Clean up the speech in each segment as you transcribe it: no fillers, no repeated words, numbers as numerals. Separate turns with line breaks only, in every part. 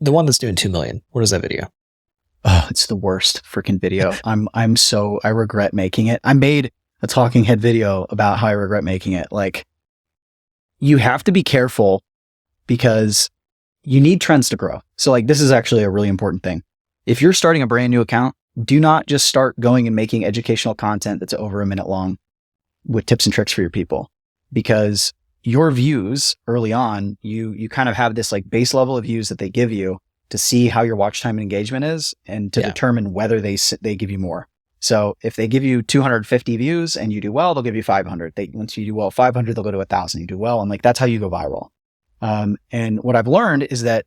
The one that's doing 2 million. What is that video?
Oh, it's the worst freaking video. I regret making it. I made a talking head video about how I regret making it. Like, you have to be careful because you need trends to grow. So like, this is actually a really important thing. If you're starting a brand new account, do not just start going and making educational content that's over a minute long with tips and tricks for your people, because your views early on, you kind of have this like base level of views that they give you to see how your watch time and engagement is, and to determine whether they give you more. So if they give you 250 views and you do well, they'll give you 500. Once you do well, 500, they'll go to 1,000. You do well, and like that's how you go viral. And what I've learned is that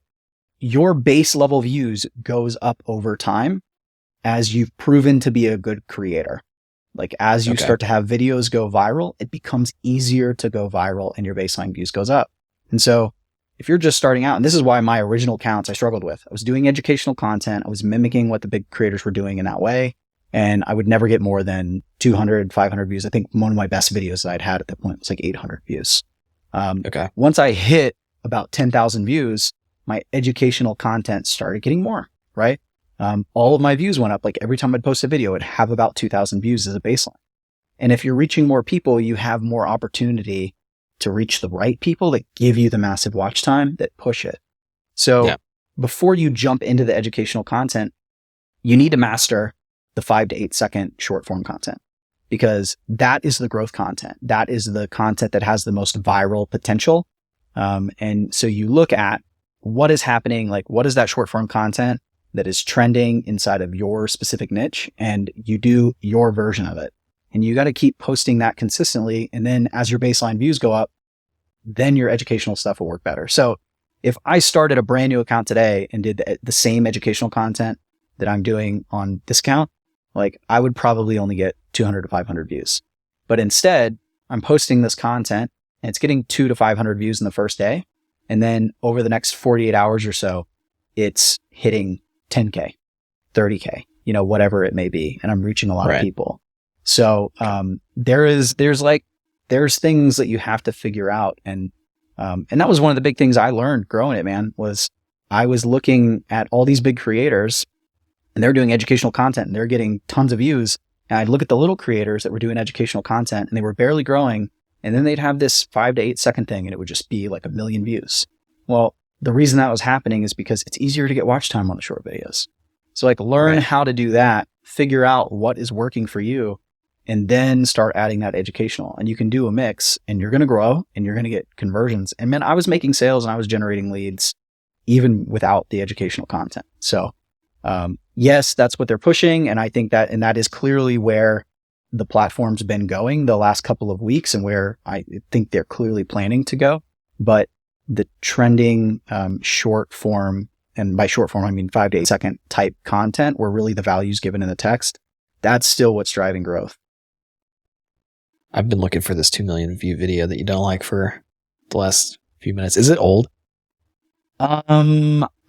your base level views goes up over time as you've proven to be a good creator. Like as you start to have videos go viral, it becomes easier to go viral and your baseline views goes up. And so if you're just starting out, and this is why my original accounts I struggled with, I was doing educational content. I was mimicking what the big creators were doing in that way. And I would never get more than 200, 500 views. I think one of my best videos that I'd had at that point was like 800 views. Once I hit about 10,000 views, my educational content started getting more, right? All of my views went up. Like every time I'd post a video, it'd have about 2,000 views as a baseline. And if you're reaching more people, you have more opportunity to reach the right people that give you the massive watch time that push it. So before you jump into the educational content, you need to master the 5 to 8 second short form content, because that is the growth content. That is the content that has the most viral potential. And so you look at what is happening, like what is that short form content that is trending inside of your specific niche, and you do your version of it. And you got to keep posting that consistently. And then as your baseline views go up, then your educational stuff will work better. So if I started a brand new account today and did the same educational content that I'm doing on this account, like I would probably only get 200 to 500 views. But instead, I'm posting this content and it's getting 200 to 500 views in the first day. And then over the next 48 hours or so, it's hitting 10K, 30K, whatever it may be. And I'm reaching a lot of people. So, there's things that you have to figure out. And that was one of the big things I learned growing it, man, was I was looking at all these big creators and they're doing educational content and they're getting tons of views. And I'd look at the little creators that were doing educational content and they were barely growing. And then they'd have this 5 to 8 second thing and it would just be like 1 million views. Well, the reason that was happening is because it's easier to get watch time on the short videos. So like learn how to do that, figure out what is working for you, and then start adding that educational. And you can do a mix and you're going to grow and you're going to get conversions. And man, I was making sales and I was generating leads even without the educational content. So, yes, that's what they're pushing. And I think that is clearly where the platform's been going the last couple of weeks and where I think they're clearly planning to go. But the trending, short form, and by short form, I mean 5 to 8 second type content where really the value's given in the text, that's still what's driving growth.
I've been looking for this 2 million view video that you don't like for the last few minutes. Is it old?
I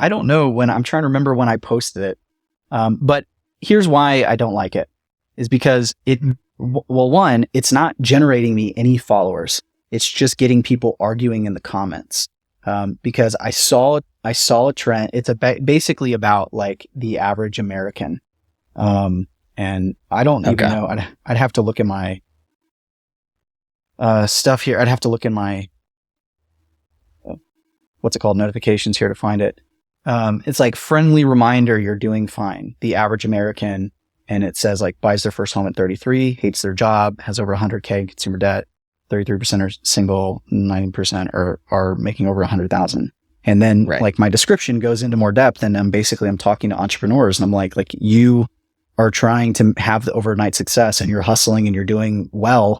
don't know I'm trying to remember when I posted it. But here's why I don't like it is because one, it's not generating me any followers. It's just getting people arguing in the comments. Because I saw a trend. It's basically about like the average American. And I don't even know. I'd have to look at my stuff here. I'd have to look in my notifications here to find it. It's like friendly reminder you're doing fine. The average American, and it says like buys their first home at 33, hates their job, has over 100K in consumer debt, 33% are single, 90% are making over 100,000. And then like my description goes into more depth, and I'm talking to entrepreneurs, and I'm like you are trying to have the overnight success and you're hustling and you're doing well,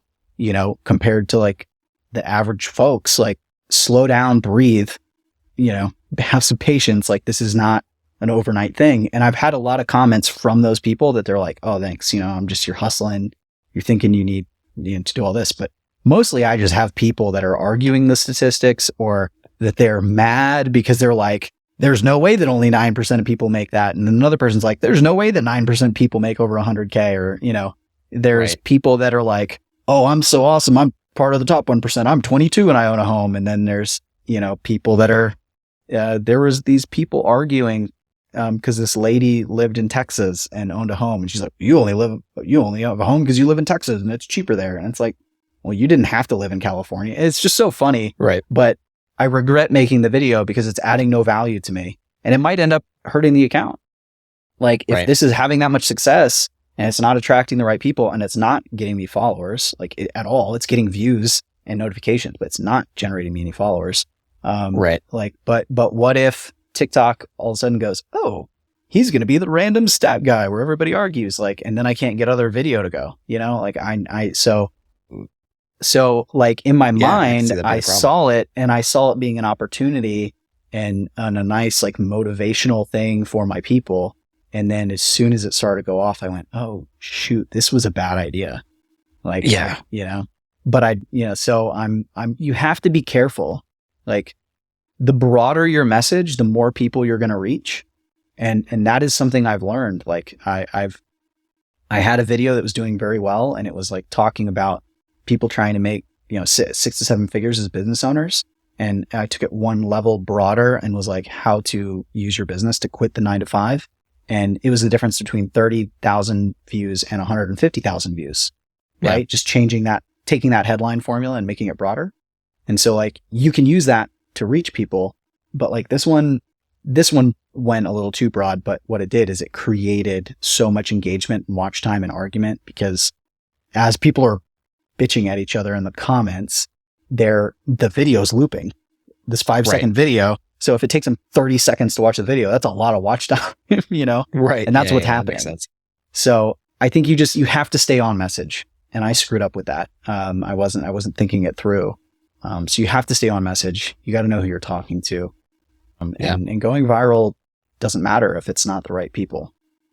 compared to like the average folks. Like slow down, breathe, have some patience. Like this is not an overnight thing. And I've had a lot of comments from those people that they're like, oh, thanks. You're hustling. You're thinking you need to do all this. But mostly I just have people that are arguing the statistics, or that they're mad because they're like, there's no way that only 9% of people make that. And then another person's like, there's no way that 9% of people make over 100K, or, there's people that are like, oh, I'm so awesome. I'm part of the top 1%. I'm 22 and I own a home. And then there's, people that are there was these people arguing because this lady lived in Texas and owned a home, and she's like, you only have a home because you live in Texas and it's cheaper there. And it's like, well, you didn't have to live in California. It's just so funny.
Right.
But I regret making the video because it's adding no value to me, and it might end up hurting the account. Like if this is having that much success and it's not attracting the right people and it's not getting me followers at all, it's getting views and notifications, but it's not generating me any followers.
Right.
Like, but what if TikTok all of a sudden goes, oh, he's going to be the random stat guy where everybody argues, like, and then I can't get other video to go, like so like in my mind, I saw it and I saw it being an opportunity and a nice like motivational thing for my people. And then as soon as it started to go off, I went, oh shoot, this was a bad idea. Like, but so you have to be careful. Like the broader your message, the more people you're going to reach. And that is something I've learned. Like I had a video that was doing very well, and it was like talking about people trying to make, 6 to 7 figures as business owners. And I took it one level broader and was like, how to use your business to quit the 9 to 5. And it was the difference between 30,000 views and 150,000 views, right? Just changing that, taking that headline formula and making it broader. And so like you can use that to reach people, but like this one went a little too broad, but what it did is it created so much engagement and watch time and argument, because as people are bitching at each other in the comments, the video's looping this 5-second video. So if it takes them 30 seconds to watch the video, that's a lot of watch time, Right. And that's what's happening. That makes sense. So I think you have to stay on message. And I screwed up with that. I wasn't thinking it through. So you have to stay on message. You got to know who you're talking to. And going viral doesn't matter if it's not the right people.